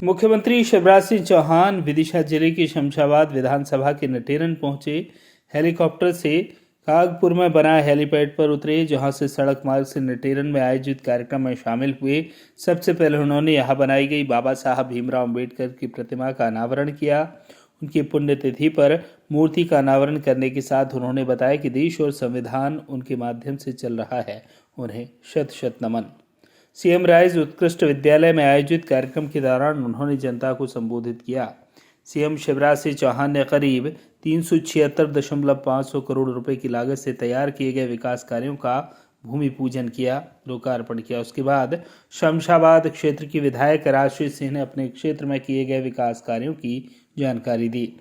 मुख्यमंत्री शिवराज सिंह चौहान विदिशा जिले की शमशाबाद विधानसभा के नटेरन पहुंचे। हेलीकॉप्टर से कागपुर में बना हेलीपैड पर उतरे, जहां से सड़क मार्ग से नटेरन में आयोजित कार्यक्रम में शामिल हुए। सबसे पहले उन्होंने यहां बनाई गई बाबा साहब भीमराव अम्बेडकर की प्रतिमा का अनावरण किया। उनकी पुण्यतिथि पर मूर्ति का अनावरण करने के साथ उन्होंने बताया कि देश और संविधान उनके माध्यम से चल रहा है, उन्हें शत शत नमन। सीएम राइज उत्कृष्ट विद्यालय में आयोजित कार्यक्रम के दौरान उन्होंने जनता को संबोधित किया। सीएम शिवराज सिंह चौहान ने करीब 376.5 करोड़ रुपए की लागत से तैयार किए गए विकास कार्यों का भूमि पूजन किया, लोकार्पण किया। उसके बाद शमशाबाद क्षेत्र की विधायक राजश्री सिंह ने अपने क्षेत्र में किए गए विकास कार्यों की जानकारी दी।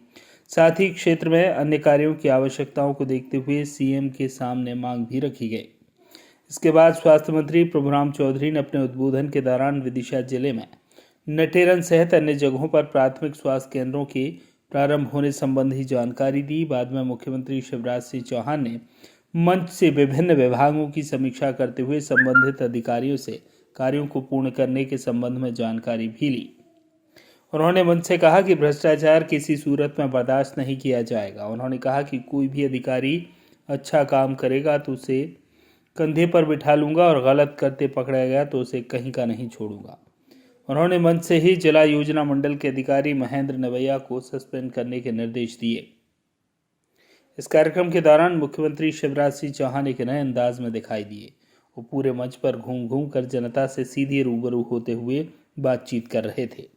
साथ ही क्षेत्र में अन्य कार्यों की आवश्यकताओं को देखते हुए सीएम के सामने मांग भी रखी गई। इसके बाद स्वास्थ्य मंत्री प्रभुराम चौधरी ने अपने उद्बोधन के दौरान विदिशा जिले में नटेरन सहित अन्य जगहों पर प्राथमिक स्वास्थ्य केंद्रों के प्रारंभ होने संबंधी जानकारी दी। बाद में मुख्यमंत्री शिवराज सिंह चौहान ने मंच से विभिन्न विभागों की समीक्षा करते हुए संबंधित अधिकारियों से कार्यों को पूर्ण करने के संबंध में जानकारी भी ली। उन्होंने मंच से कहा कि भ्रष्टाचार किसी सूरत में बर्दाश्त नहीं किया जाएगा। उन्होंने कहा कि कोई भी अधिकारी अच्छा काम करेगा तो उसे कंधे पर बिठा लूंगा और गलत करते पकड़ा गया तो उसे कहीं का नहीं छोड़ूंगा। उन्होंने मंच से ही जिला योजना मंडल के अधिकारी महेंद्र नवैया को सस्पेंड करने के निर्देश दिए। इस कार्यक्रम के दौरान मुख्यमंत्री शिवराज सिंह चौहान एक नए अंदाज में दिखाई दिए। वो पूरे मंच पर घूम घूम कर जनता से सीधे रूबरू होते हुए बातचीत कर रहे थे।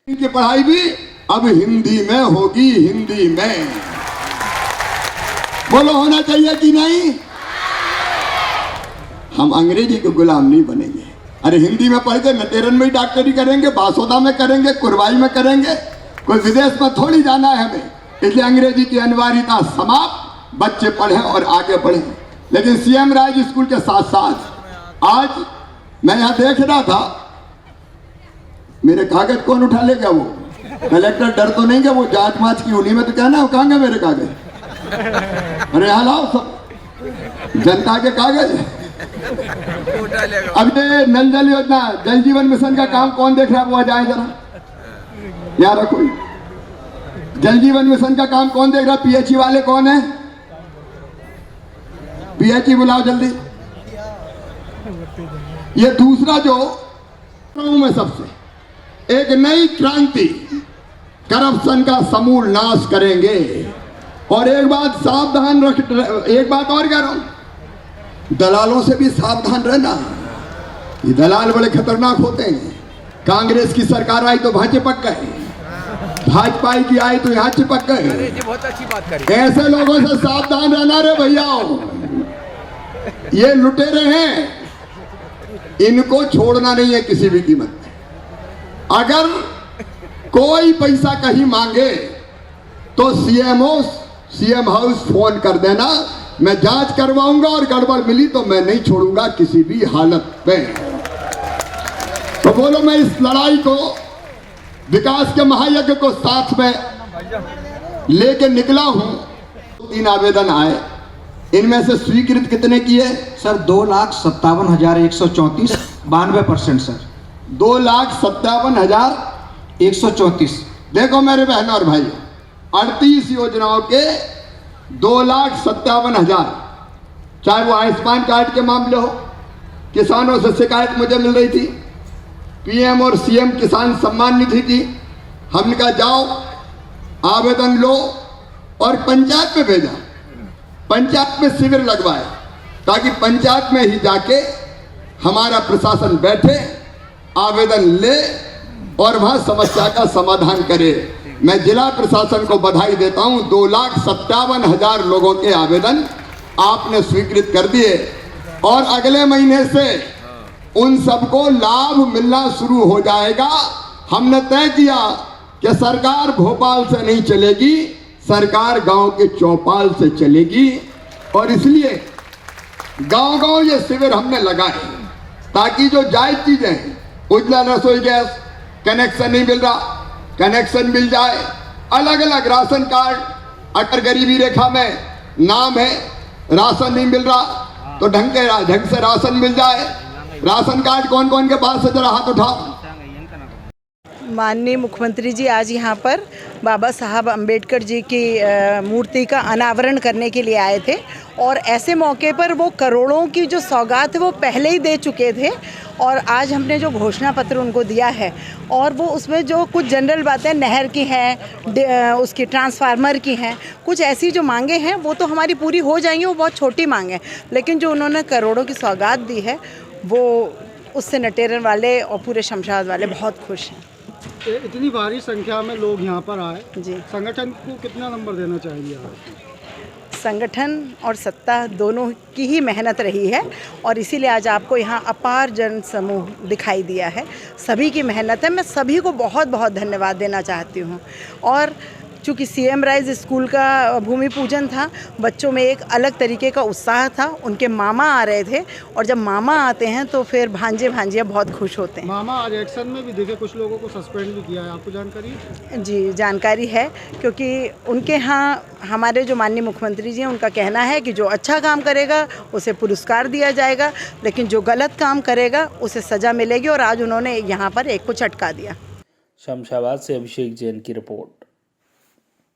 की पढ़ाई भी अब हिंदी में होगी, हिंदी में बोलो, होना चाहिए कि नहीं? हम अंग्रेजी के गुलाम नहीं बनेंगे। अरे हिंदी में पढ़ के नटेरन में ही डॉक्टरी करेंगे, बासोदा में करेंगे, कुरवाई में करेंगे, कोई विदेश में थोड़ी जाना है हमें। इसलिए अंग्रेजी की अनिवार्यता समाप्त, बच्चे पढ़ें और आगे बढ़ें। लेकिन सीएम राइज स्कूल के साथ साथ आज मैं यहाँ देख रहा था, मेरे कागज कौन उठा ले गया? वो कलेक्टर डर तो नहीं गया? वो जांच माच की उन्हीं में तो कहना, कहाँ गए मेरे कागज? अरे यहाँ लाओ सब जनता के कागज। अब ये नल जल योजना, जल जीवन मिशन का काम कौन देख रहा है? वो आ जाए जरा, यार रखो। जल जीवन मिशन का काम कौन देख रहा है? पीएचई वाले कौन है? पीएचई बुलाओ जल्दी। ये दूसरा जो में सबसे एक नई क्रांति, करप्शन का समूल नाश करेंगे। और एक बात सावधान रख, एक बात और कह रहा हूं, दलालों से भी सावधान रहना। ये दलाल बड़े खतरनाक होते हैं। कांग्रेस की सरकार आई तो वहां चिपक गए, भाजपा की आई तो यहाँ चिपक गए। बहुत अच्छी बात करी। ऐसे लोगों से सावधान रहना रे भैया, ये लुटेरे हैं, इनको छोड़ना नहीं है किसी भी कीमत में। अगर कोई पैसा कहीं मांगे तो सीएम हाउस फोन कर देना, मैं जांच करवाऊंगा और गड़बड़ मिली तो मैं नहीं छोड़ूंगा किसी भी हालत में। तो बोलो, मैं इस लड़ाई को, विकास के महायज्ञ को साथ में लेके निकला हूं। 3 आवेदन आए, इनमें से स्वीकृत कितने किए? Sir 2,57,134, 92% sir. 2,57,134। देखो मेरे बहनों और भाई, 38 योजनाओं के 2,57,000, चाहे वो आयुष्मान कार्ड के मामले हो, किसानों से शिकायत मुझे मिल रही थी, पीएम और सीएम किसान सम्मान निधि की, हमने कहा जाओ आवेदन लो और पंचायत में भेजा। पंचायत में शिविर लगवाए ताकि पंचायत में ही जाके हमारा प्रशासन बैठे, आवेदन ले और वहां समस्या का समाधान करे। मैं जिला प्रशासन को बधाई देता हूं, 2,57,000 लोगों के आवेदन आपने स्वीकृत कर दिए और अगले महीने से उन सबको लाभ मिलना शुरू हो जाएगा। हमने तय किया कि सरकार भोपाल से नहीं चलेगी, सरकार गांव के चौपाल से चलेगी। और इसलिए गांव-गांव ये शिविर हमने लगाए ताकि जो जायज चीजें, उज्ज्वला रसोई गैस कनेक्शन नहीं मिल रहा, कनेक्शन मिल जाए। अलग अलग राशन कार्ड, अगर गरीबी रेखा में नाम है, राशन नहीं मिल रहा तो ढंग से राशन मिल जाए। राशन कार्ड कौन कौन के पास है? जरा हाथ उठाओ। माननीय मुख्यमंत्री जी आज यहाँ पर बाबा साहब अम्बेडकर जी की मूर्ति का अनावरण करने के लिए आए थे और ऐसे मौके पर वो करोड़ों की जो सौगात है वो पहले ही दे चुके थे और आज हमने जो घोषणा पत्र उनको दिया है और वो उसमें जो कुछ जनरल बातें नहर की हैं, उसकी ट्रांसफार्मर की हैं, कुछ ऐसी जो मांगे हैं वो तो हमारी पूरी हो जाएंगी, वो बहुत छोटी मांग है, लेकिन जो उन्होंने करोड़ों की सौगात दी है वो उससे नटेरन वाले और पूरे शमशाबाद वाले बहुत खुश हैं। इतनी भारी संख्या में लोग यहाँ पर आए जी, संगठन को कितना नंबर देना चाहिए आप? संगठन और सत्ता दोनों की ही मेहनत रही है और इसीलिए आज आपको यहाँ अपार जन समूह दिखाई दिया है। सभी की मेहनत है, मैं सभी को बहुत बहुत धन्यवाद देना चाहती हूँ। और चूँकि CM राइज स्कूल का भूमि पूजन था, बच्चों में एक अलग तरीके का उत्साह था, उनके मामा आ रहे थे और जब मामा आते हैं तो फिर भांजे भांजियाँ बहुत खुश होते हैं। मामा आज एक्शन में भी देखे, कुछ लोगों को सस्पेंड भी किया है, आपको जानकारी है? जी, जानकारी है, क्योंकि उनके यहाँ हमारे जो माननीय मुख्यमंत्री जी हैं उनका कहना है कि जो अच्छा काम करेगा उसे पुरस्कार दिया जाएगा, लेकिन जो गलत काम करेगा उसे सज़ा मिलेगी और आज उन्होंने यहाँ पर एक को चटका दिया। शमशाबाद से अभिषेक जैन की रिपोर्ट।